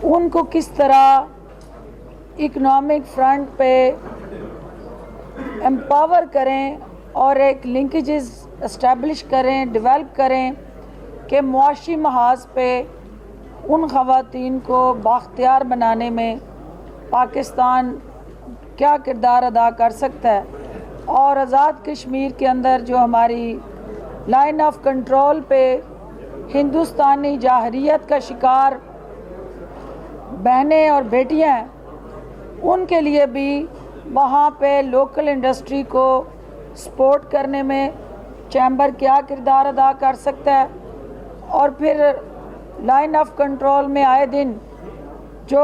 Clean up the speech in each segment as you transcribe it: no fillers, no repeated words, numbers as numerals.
ان کو کس طرح اکنامک فرنٹ پہ امپاور کریں اور ایک لنکیجز اسٹیبلش کریں، ڈیولپ کریں کہ معاشی محاذ پہ ان خواتین کو بااختیار بنانے میں پاکستان کیا کردار ادا کر سکتا ہے، اور آزاد کشمیر کے اندر جو ہماری لائن آف کنٹرول پہ ہندوستانی جاہریت کا شکار بہنیں اور بیٹیاں ہیں، ان کے لیے بھی وہاں پہ لوکل انڈسٹری کو سپورٹ کرنے میں چیمبر کیا کردار ادا کر سکتا ہے، اور پھر لائن آف کنٹرول میں آئے دن جو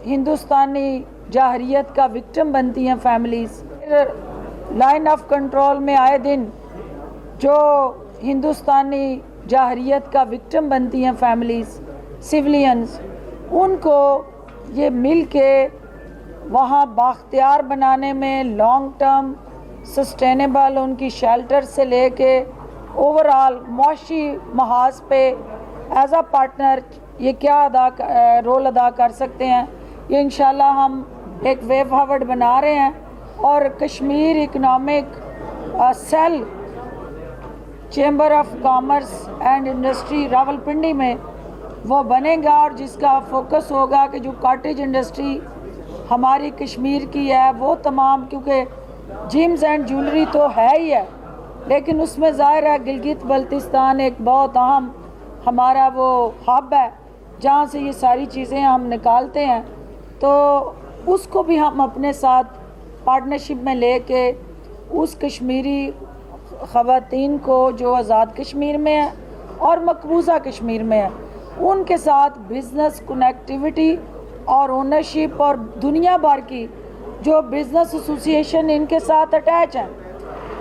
ہندوستانی جاہریت کا وکٹم بنتی ہیں فیملیز، لائن آف کنٹرول میں آئے دن جو ہندوستانی جاہریت کا وکٹم بنتی ہیں فیملیز، سولینز، ان کو یہ مل کے وہاں بااختیار بنانے میں لانگ ٹرم سسٹینیبل ان کی شیلٹر سے لے کے اوورآل معاشی محاذ پہ ایز اے پارٹنر یہ کیا رول ادا کر سکتے ہیں، یہ انشاءاللہ ہم ایک وے فارورڈ بنا رہے ہیں، اور Kashmir economic cell chamber of commerce and industry Rawalpindi میں وہ بنے گا، اور جس کا فوکس ہوگا کہ جو کاٹیج انڈسٹری ہماری کشمیر کی ہے وہ تمام، کیونکہ جیمز اینڈ جولری تو ہے ہی ہے، لیکن اس میں ظاہر ہے گلگت بلتستان ایک بہت اہم ہمارا وہ ہب ہے جہاں سے یہ ساری چیزیں ہم نکالتے ہیں، تو اس کو بھی ہم اپنے ساتھ پارٹنرشپ میں لے کے اس کشمیری خواتین کو جو آزاد کشمیر میں ہے اور مقبوضہ کشمیر میں ہے، ان کے ساتھ بزنس کنیکٹیوٹی اور اونرشپ اور دنیا بھر کی جو بزنس ایسوسی ایشن ان کے ساتھ اٹیچ ہیں،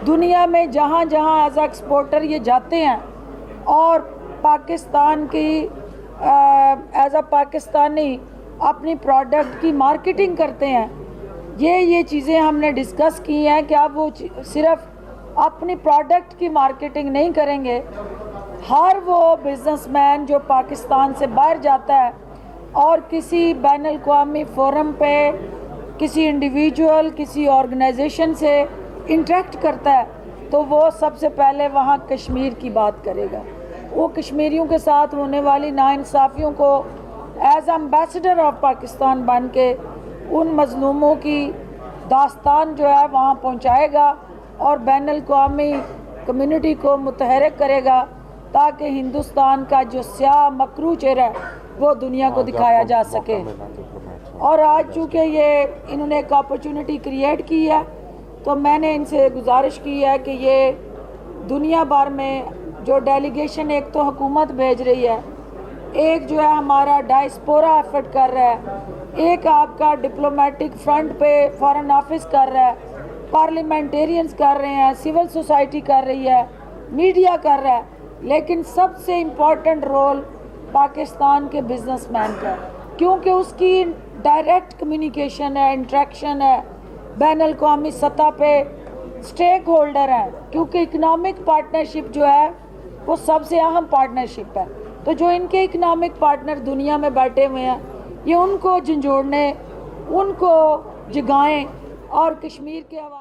دنیا میں جہاں جہاں ایز ایکسپورٹر یہ جاتے ہیں اور پاکستان کی ایز اے پاکستانی اپنی پروڈکٹ کی مارکیٹنگ کرتے ہیں، یہ چیزیں ہم نے ڈسکس کی ہیں کہ اب وہ صرف اپنی پروڈکٹ کی مارکیٹنگ نہیں کریں گے، ہر وہ بزنس مین جو پاکستان سے باہر جاتا ہے اور کسی بین الاقوامی فورم پہ کسی انڈیویجول کسی آرگنائزیشن سے انٹریکٹ کرتا ہے تو وہ سب سے پہلے وہاں کشمیر کی بات کرے گا، وہ کشمیریوں کے ساتھ ہونے والی ناانصافیوں کو ایز ایمبیسڈر آف پاکستان بن کے ان مظلوموں کی داستان جو ہے وہاں پہنچائے گا اور بین الاقوامی کمیونٹی کو متحرک کرے گا تاکہ ہندوستان کا جو سیاہ مکروہ چہرہ ہے وہ دنیا کو دکھایا جا سکے۔ اور آج چونکہ یہ انہوں نے ایک اپرچونٹی کریٹ کی ہے تو میں نے ان سے گزارش کی ہے کہ یہ دنیا بھر میں جو ڈیلیگیشن ایک تو حکومت بھیج رہی ہے، ایک جو ہے ہمارا ڈائسپورا ایفرٹ کر رہا ہے، ایک آپ کا ڈپلومیٹک فرنٹ پہ فارن آفس کر رہا ہے، پارلیمنٹیرینز کر رہے ہیں، سول سوسائٹی کر رہی ہے، میڈیا کر رہا ہے، لیکن سب سے امپورٹنٹ رول پاکستان کے بزنس مین کا ہے، کیونکہ اس کی ڈائریکٹ کمیونیکیشن ہے، انٹریکشن ہے بین الاقوامی سطح پہ، سٹیک ہولڈر ہیں، کیونکہ اکنامک پارٹنرشپ جو ہے وہ سب سے اہم پارٹنرشپ ہے، تو جو ان کے اکنامک پارٹنر دنیا میں بیٹھے ہوئے ہیں یہ ان کو جھنجھوڑنے، ان کو جگائیں اور کشمیر کے حوالے